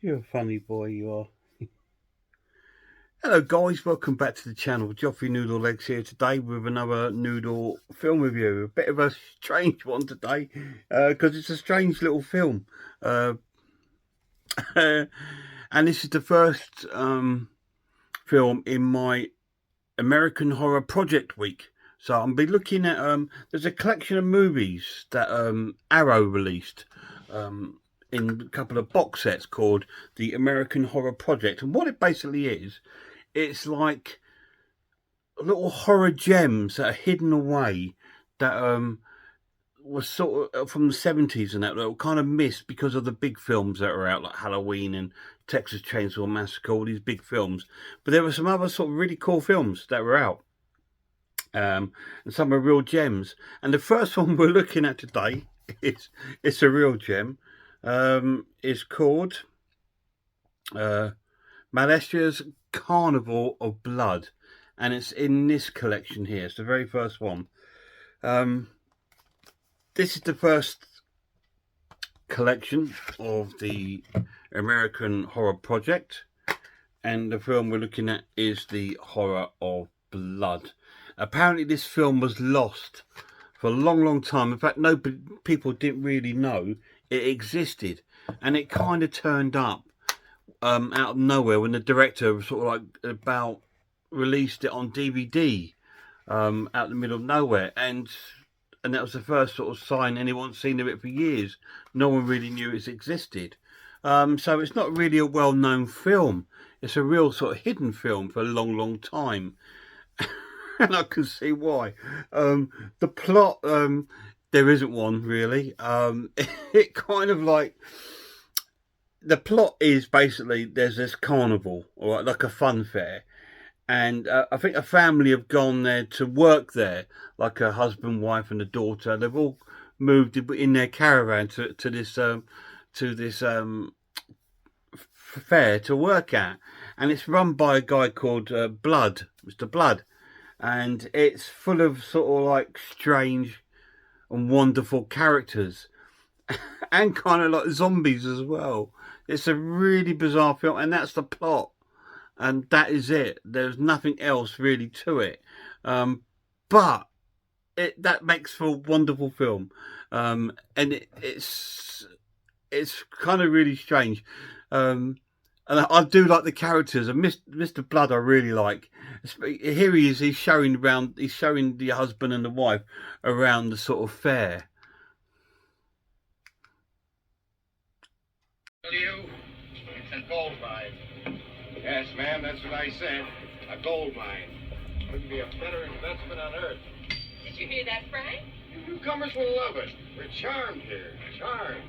You're a funny boy, you are. Hello guys, welcome back to the channel. Joffrey Noodle Legs here today with another noodle film review. A bit of a strange one today, because it's a strange little film. And this is the first film in my American Horror Project week. So I'll be looking at, there's a collection of movies that Arrow released. In a couple of box sets called the American Horror Project. And what it basically is, it's like little horror gems that are hidden away that was sort of from the 70s and that were kind of missed because of the big films that were out, like Halloween and Texas Chainsaw Massacre, all these big films. But there were some other sort of really cool films that were out. And some are real gems. And the first one we're looking at today it's a real gem. Is called Malastria's Carnival of Blood, and it's in this collection here. It's the very first one. This is the first collection of the American Horror Project, and the film we're looking at is the Horror of Blood. Apparently this film was lost for a long time. In fact, people didn't really know it existed, and it kind of turned up out of nowhere when the director sort of like released it on DVD out in the middle of nowhere, and that was the first sort of sign anyone's seen of it for years. No one really knew it existed. So it's not really a well-known film. It's a real sort of hidden film for a long time. And I can see why. The plot, there isn't one really. It kind of like, the plot is basically there's this carnival, or like a fun fair, and I think a family have gone there to work there, like a husband, wife, and a daughter. They've all moved in their caravan to this fair to work at, and it's run by a guy called Mr. Blood, and it's full of sort of like strange and wonderful characters and kind of like zombies as well. It's a really bizarre film, and that's the plot, and that is it. There's nothing else really to it, but that makes for a wonderful film, and it's kind of really strange. And I do like the characters, and Mr. Blood I really like. Here he is, he's showing the husband and the wife around the sort of fair. You, it's a gold mine. Yes, ma'am, that's what I said. A gold mine. Couldn't be a better investment on earth. Did you hear that, Frank? You newcomers will love it. We're charmed here. Charmed.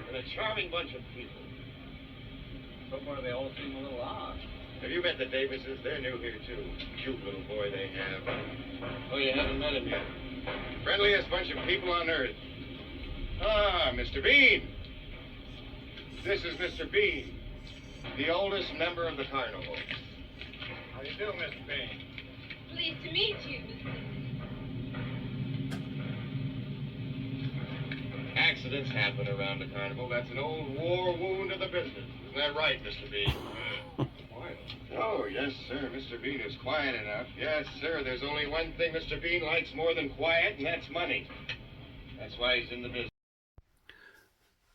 And a charming bunch of people. So far, they all seem a little odd. Have you met the Davises? They're new here, too. Cute little boy they have. Oh, you haven't met him yet? Friendliest bunch of people on earth. Ah, Mr. Bean. This is Mr. Bean, the oldest member of the carnival. How do you do, Mr. Bean? Pleased to meet you. Accidents happen around the carnival. That's an old war wound of the business. Isn't that right, Mr. Bean? Quiet. Oh, yes, sir. Mr. Bean is quiet enough. Yes, sir. There's only one thing Mr. Bean likes more than quiet, and that's money. That's why he's in the business.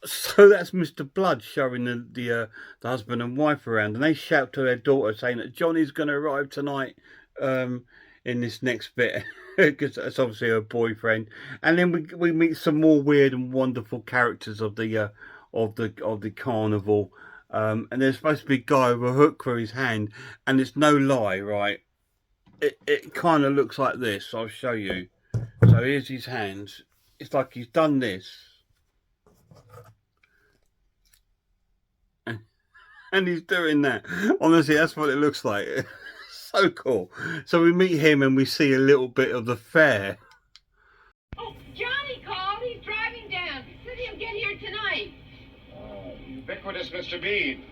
So that's Mr. Blood showing the husband and wife around, and they shout to their daughter saying that Johnny's going to arrive tonight in this next bit, because that's obviously her boyfriend. And then we meet some more weird and wonderful characters of the carnival. And there's supposed to be a guy with a hook for his hand, and it's no lie, right? It kind of looks like this. I'll show you. So here's his hands. It's like he's done this. And he's doing that. Honestly, that's what it looks like. So cool. So we meet him and we see a little bit of the fair. Oh, Johnny called. He's driving down. Said he'll get here tonight. Ubiquitous Mr. Bean.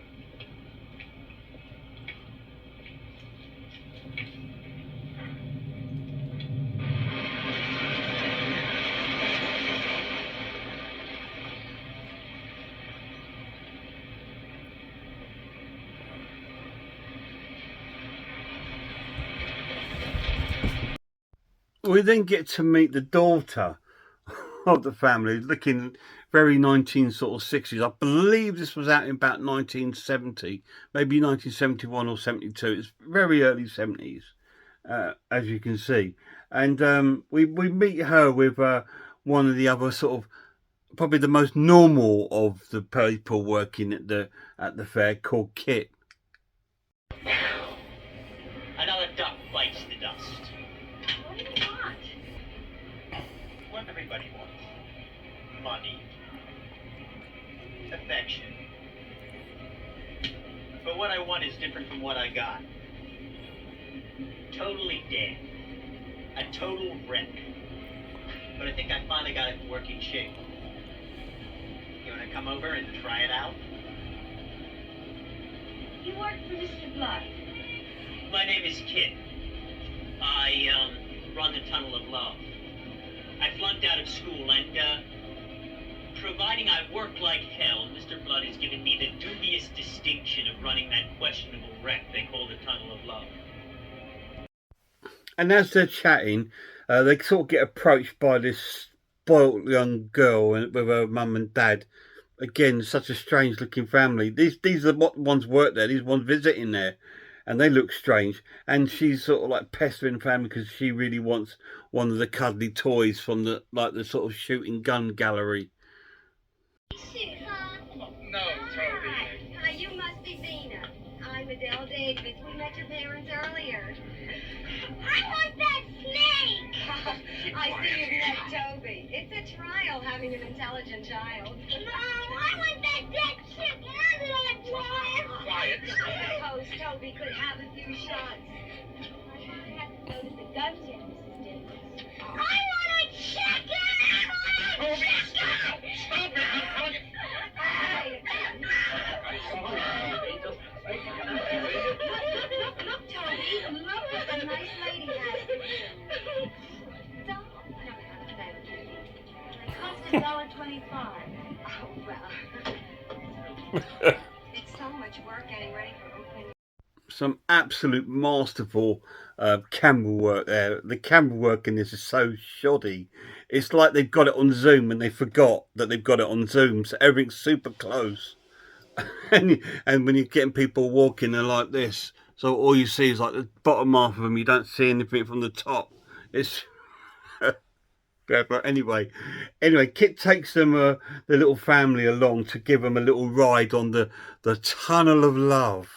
We then get to meet the daughter of the family, looking very 1960s. I believe this was out in about 1970, maybe 1971 or 72. It's very early 70s, as you can see. And we meet her with one of the other sort of, probably the most normal of the people working at the fair, called Kit. Another duck bites the dust. What do you want? What everybody wants. Money. Affection. But what I want is different from what I got. Totally dead. A total wreck. But I think I finally got it in working shape. You want to come over and try it out? You work for Mr. Blood. My name is Kit. I run the Tunnel of Love. I flunked out of school and, providing I work like hell, Mr. Blood has given me the dubious distinction of running that questionable wreck they call the Tunnel of Love. And as they're chatting, they sort of get approached by this spoilt young girl with her mum and dad. Again, such a strange looking family. These are what ones work there. These ones visiting there, and they look strange. And she's sort of like pestering family because she really wants one of the cuddly toys from the sort of shooting gun gallery. No, Toby. Hi, you must be Vina. I'm Adele Davis. We met your parents earlier. I want that snake! I see you've met Toby. It's a trial having an intelligent child. No, I want that dead chick! Quiet. I suppose Toby could have a few shots. I have to go to the dungeon, Mrs. Davis. I want a chicken! Toby, stop it! Toby, look what the nice lady has. Doll. It cost $1.25. Oh, well. It's so much work getting ready for opening. Some absolute masterful camera work there. The camera work in this is so shoddy. It's like they've got it on Zoom and they forgot that they've got it on Zoom, so everything's super close. and when you're getting people walking, they're like this. So all you see is like the bottom half of them. You don't see anything from the top. It's but anyway, Kit takes them, the little family, along to give them a little ride on the Tunnel of Love.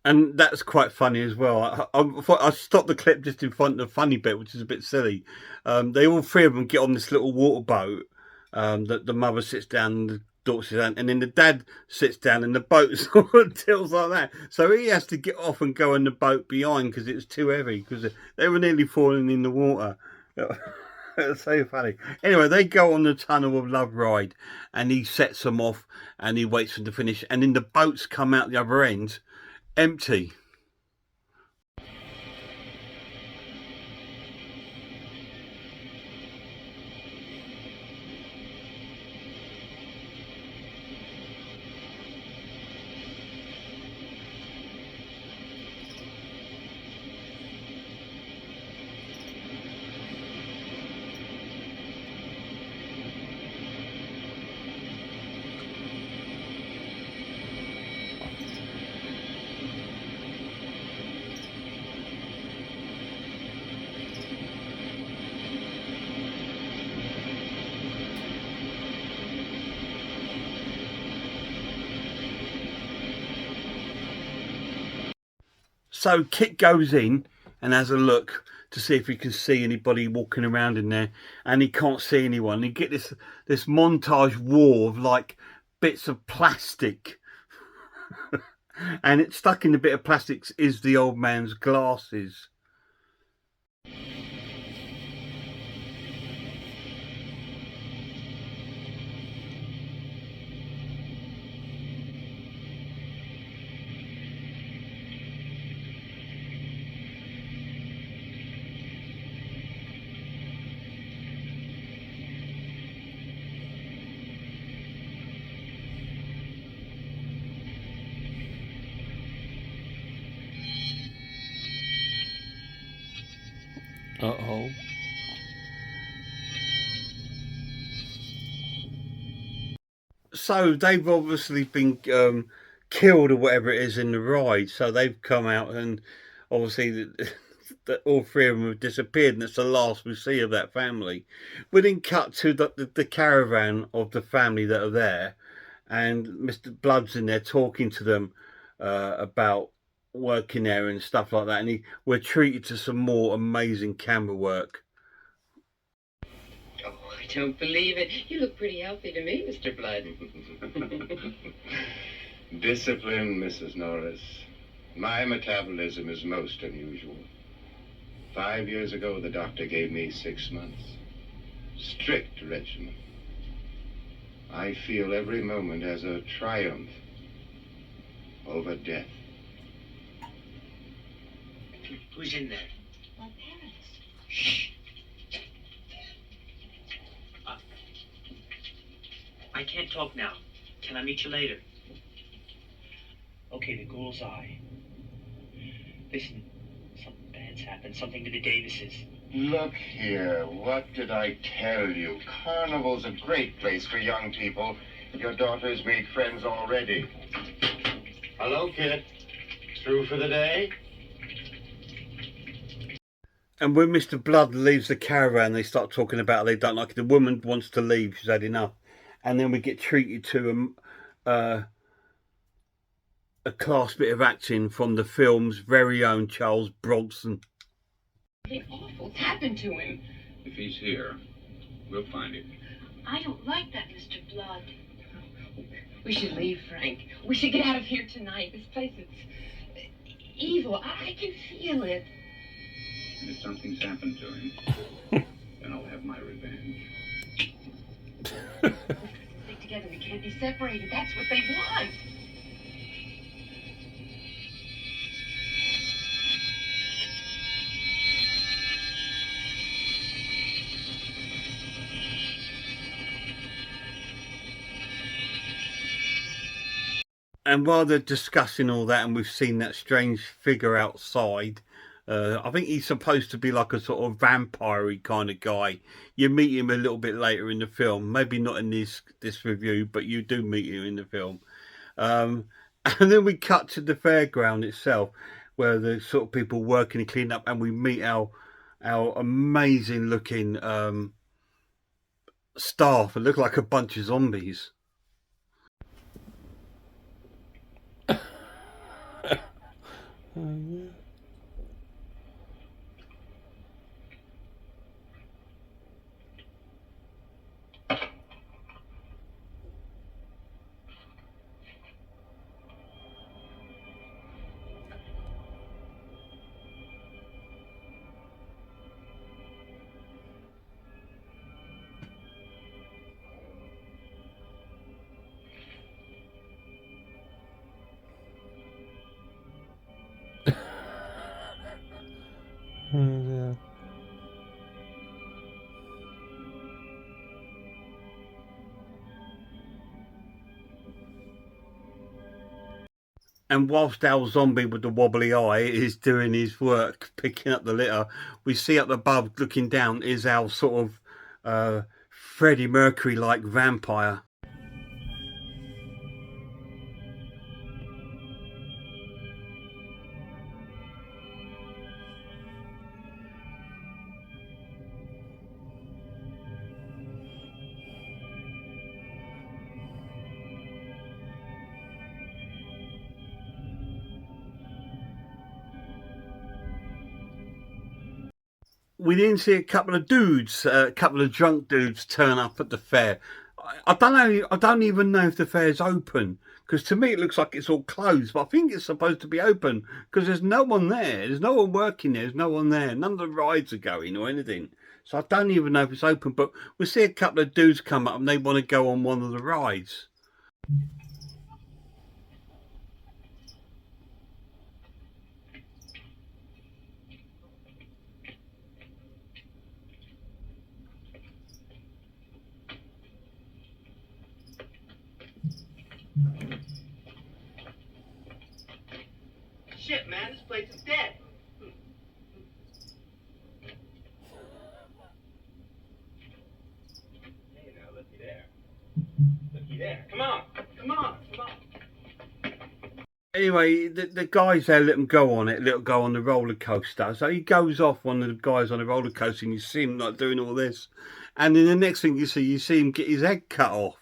And that's quite funny as well. I thought I stopped the clip just in front of the funny bit, which is a bit silly. They all three of them get on this little water boat. That the mother sits down and the daughter sits down, and then the dad sits down and the boat sort of tilts like that. So he has to get off and go in the boat behind because it's too heavy, because they were nearly falling in the water. It's so funny. Anyway, they go on the Tunnel of Love ride, and he sets them off and he waits for them to finish, and then the boats come out the other end empty. So Kit goes in and has a look to see if he can see anybody walking around in there, and he can't see anyone. You get this montage war of like bits of plastic and it's stuck in the bit of plastics is the old man's glasses. Uh-oh. So they've obviously been killed or whatever it is in the ride. So they've come out and obviously all three of them have disappeared, and it's the last we see of that family. We then cut to the caravan of the family that are there, and Mr. Blood's in there talking to them about working there and stuff like that. And we're treated to some more amazing camera work. Oh, I don't believe it. You look pretty healthy to me, Mr. Blood. Discipline, Mrs. Norris. My metabolism is most unusual. 5 years ago, the doctor gave me 6 months. Strict regimen. I feel every moment as a triumph over death. Who's in there? My parents. Shh. I can't talk now. Can I meet you later? Okay, the ghoul's eye. Listen, something bad's happened. Something to the Davises. Look here, what did I tell you? Carnival's a great place for young people. Your daughter's made friends already. Hello, kid. Through for the day? And when Mr. Blood leaves the caravan, they start talking about they don't like it. The woman wants to leave, she's had enough. And then we get treated to a class bit of acting from the film's very own Charles Bronson. Hey, awful's happened to him. If he's here, we'll find him. I don't like that, Mr. Blood. We should leave, Frank. We should get out of here tonight. This place is evil. I can feel it. And if something's happened to him, then I'll have my revenge. Stick together. We can't be separated. That's what they want. And while they're discussing all that, and we've seen that strange figure outside, I think he's supposed to be like a sort of vampire-y kind of guy. You meet him a little bit later in the film, maybe not in this review, but you do meet him in the film. And then we cut to the fairground itself, where the sort of people working and cleaning up, and we meet our amazing-looking staff. It look like a bunch of zombies. Yeah. And whilst our zombie with the wobbly eye is doing his work, picking up the litter, we see up above, looking down, is our sort of Freddie Mercury-like vampire. We then see a couple of dudes, a couple of drunk dudes turn up at the fair. I don't know. I don't even know if the fair's open, because to me it looks like it's all closed. But I think it's supposed to be open because there's no one there. There's no one working there. There's no one there. None of the rides are going or anything. So I don't even know if it's open. But we see a couple of dudes come up and they want to go on one of the rides. Shit, man, this place is dead. anyway, the guys there let him go on it, let him go on the roller coaster. So he goes off, one of the guys on the roller coaster, and you see him like doing all this. And then the next thing you see him get his head cut off.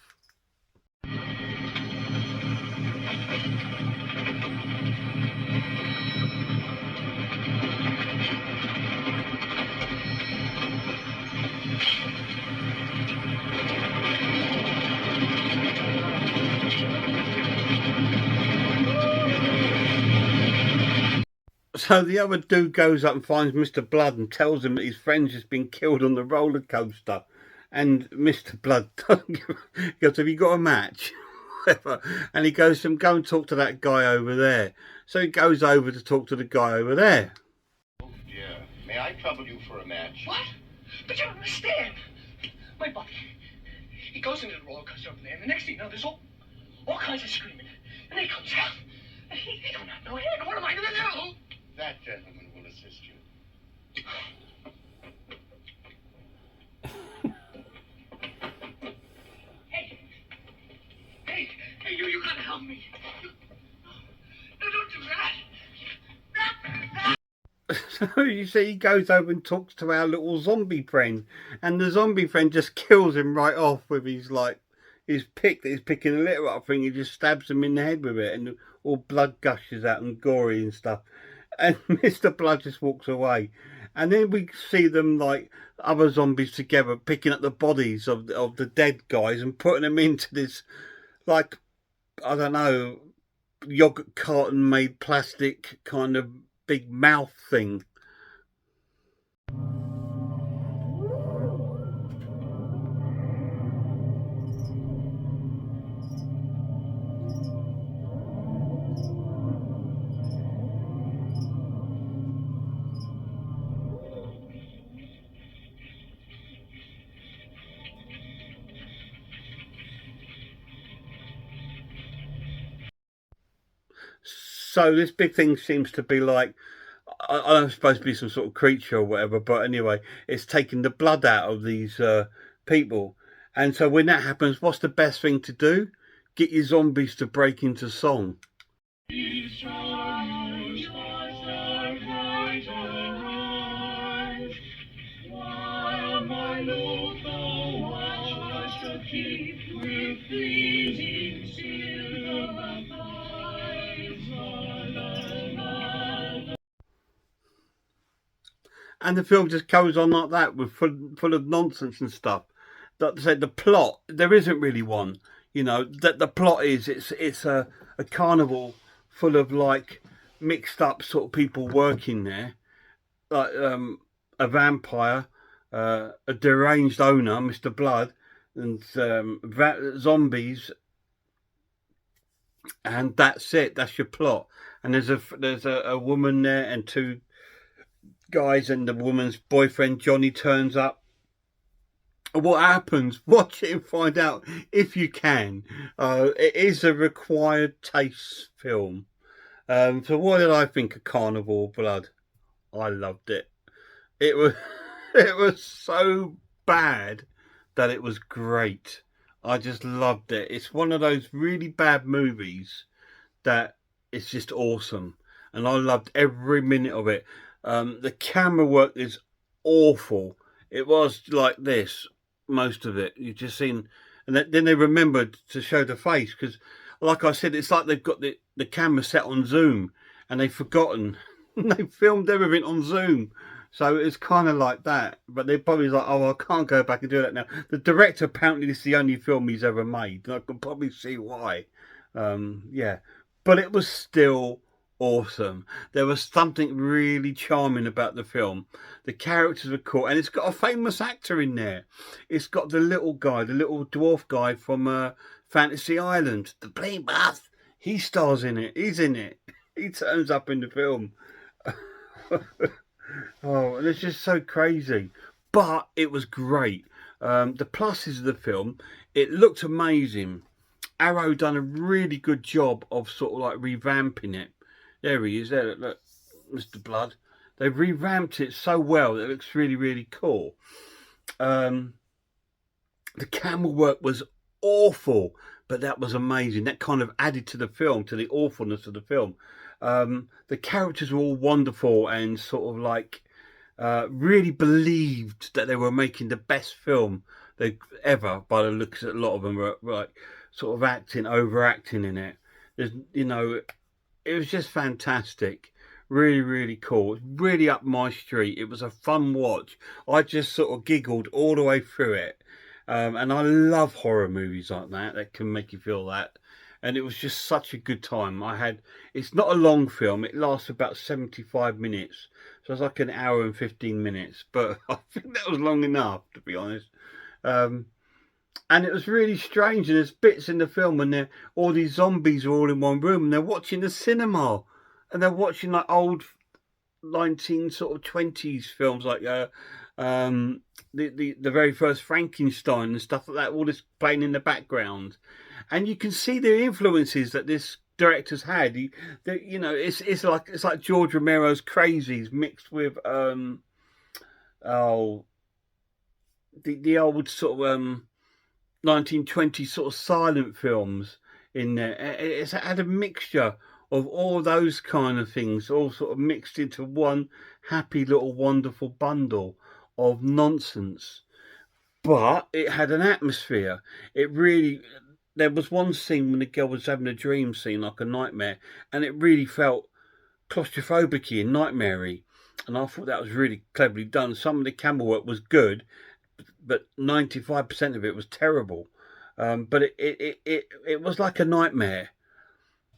So the other dude goes up and finds Mr. Blood and tells him that his friend's just been killed on the roller coaster. And Mr. Blood goes, have you got a match? And he goes to him, go and talk to that guy over there. So he goes over to talk to the guy over there. Oh dear. May I trouble you for a match? What? But you don't understand. My buddy, he goes into the roller coaster over there, and the next thing you know, there's all kinds of screaming. And then he comes out, and he don't have no head. What am I going to do? That gentleman will assist you. Hey, you gotta help me. No, don't do that. So you see, he goes over and talks to our little zombie friend, and the zombie friend just kills him right off with his pick that he's picking a litter up thing. He just stabs him in the head with it, and all blood gushes out and gory and stuff. And Mr. Blood just walks away, and then we see them like other zombies together picking up the bodies of the dead guys and putting them into this, like, I don't know, yogurt carton made plastic kind of big mouth thing. So this big thing seems to be like, I'm supposed to be some sort of creature or whatever, but anyway, it's taking the blood out of these people. And so when that happens, what's the best thing to do? Get your zombies to break into song. And the film just goes on like that, with full of nonsense and stuff. Like I said, the plot, there isn't really one. You know, that the plot is it's a carnival full of like mixed up sort of people working there, like a vampire, a deranged owner, Mr. Blood, and zombies, and that's it. That's your plot. And there's a woman there and two guys, and the woman's boyfriend Johnny turns up. What happens? Watch it and find out if you can. It is a required taste film. So what did I think of Carnival Blood? I loved it. It was so bad that it was great. I just loved it. It's one of those really bad movies that it's just awesome, and I loved every minute of it. The camera work is awful. It was like this, most of it. You've just seen, and then they remembered to show the face, because like I said, it's like they've got the camera set on zoom and they've forgotten. They filmed everything on zoom, so it's kind of like that. But they're probably like, oh, I can't go back and do that now. The director, apparently this is the only film he's ever made, and I can probably see why. Yeah, but it was still awesome. There was something really charming about the film. The characters were cool, and it's got a famous actor in there. It's got the little guy, the little dwarf guy from Fantasy Island, the Blade Bath. He stars in it. He's in it. He turns up in the film. Oh, and it's just so crazy, but it was great. The pluses of the film, it looked amazing. Arrow done a really good job of sort of like revamping it. There he is, there, look, Mr. Blood. They've revamped it so well that it looks really, really cool. The camera work was awful. but that was amazing. That kind of added to the film, to the awfulness of the film. The characters were all wonderful and sort of like really believed that they were making the best film they ever. By the looks at a lot of them were like sort of overacting in it. There's, you know, it was just fantastic. Really, really cool. It was really up my street. It was a fun watch. I just sort of giggled all the way through it. And I love horror movies like that can make you feel that. And it was just such a good time. It's not a long film. It lasts about 75 minutes. So it's like an hour and 15 minutes. But I think that was long enough, to be honest. And it was really strange. And there's bits in the film when all these zombies are all in one room and they're watching the cinema. And they're watching like old 1920s films like the very first Frankenstein and stuff like that, all this playing in the background. And you can see the influences that this director's had. You know, it's like George Romero's Crazies mixed with the old sort of 1920s sort of silent films in there. It's had a mixture of all those kind of things, all sort of mixed into one happy little wonderful bundle of nonsense. But it had an atmosphere. There was one scene when the girl was having a dream scene, like a nightmare, and it really felt claustrophobic and nightmare-y. And I thought that was really cleverly done. Some of the camera work was good, but 95% of it was terrible. But it was like a nightmare.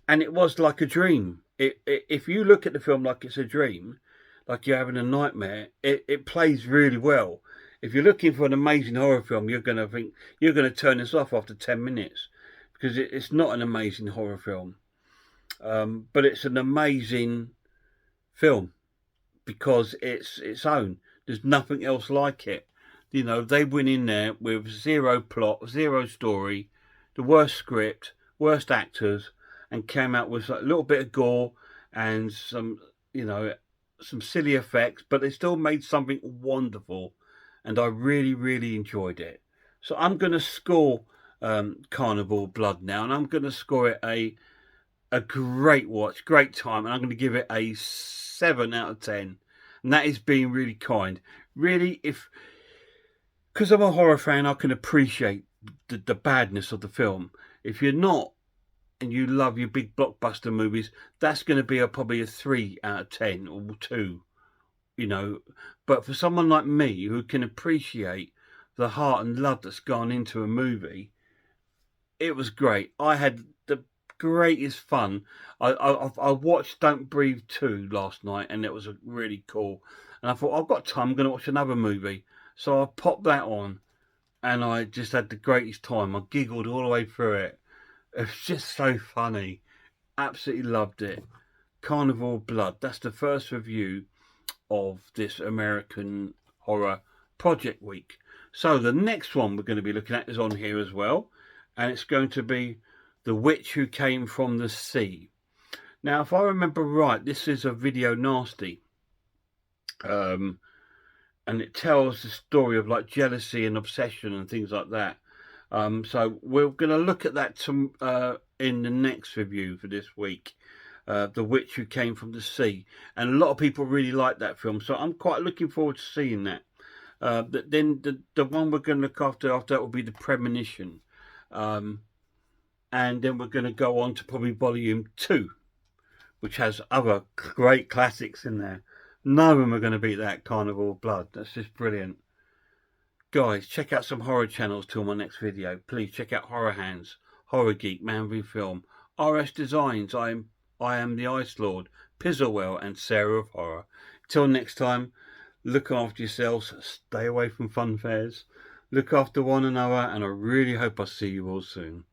And it was like a dream. If you look at the film like it's a dream, like you're having a nightmare, it plays really well. If you're looking for an amazing horror film, you're going to turn this off after 10 minutes because it's not an amazing horror film. But it's an amazing film because it's its own. There's nothing else like it. You know, they went in there with zero plot, zero story, the worst script, worst actors, and came out with a little bit of gore and some silly effects, but they still made something wonderful, and I really, really enjoyed it. So I'm going to score Carnival Blood now, and I'm going to score it a great watch, great time, and I'm going to give it a 7 out of 10, and that is being really kind. Really, because I'm a horror fan, I can appreciate the badness of the film. If you're not, and you love your big blockbuster movies, that's going to be probably a 3 out of 10 or 2, you know. But for someone like me who can appreciate the heart and love that's gone into a movie, it was great. I had the greatest fun. I watched Don't Breathe 2 last night, and it was really cool. And I thought, I've got time, I'm going to watch another movie. So I popped that on, and I just had the greatest time. I giggled all the way through it. It was just so funny. Absolutely loved it. Carnival Blood. That's the first review of this American Horror Project Week. So the next one we're going to be looking at is on here as well. And it's going to be The Witch Who Came from the Sea. Now, if I remember right, this is a video nasty. And it tells the story of like jealousy and obsession and things like that. So we're going to look at that in the next review for this week. The Witch Who Came from the Sea. And a lot of people really like that film. So I'm quite looking forward to seeing that. Then the one we're going to look after that will be The Premonition. And then we're going to go on to probably Volume 2, which has other great classics in there. None of them are going to beat that Carnival Blood. That's just brilliant. Guys, check out some horror channels till my next video. Please check out Horror Hands, Horror Geek, Man v Film, RS Designs, I Am the Ice Lord, Pizzlewell, and Sarah of Horror. Till next time, look after yourselves, stay away from fun fairs, look after one another, and I really hope I see you all soon.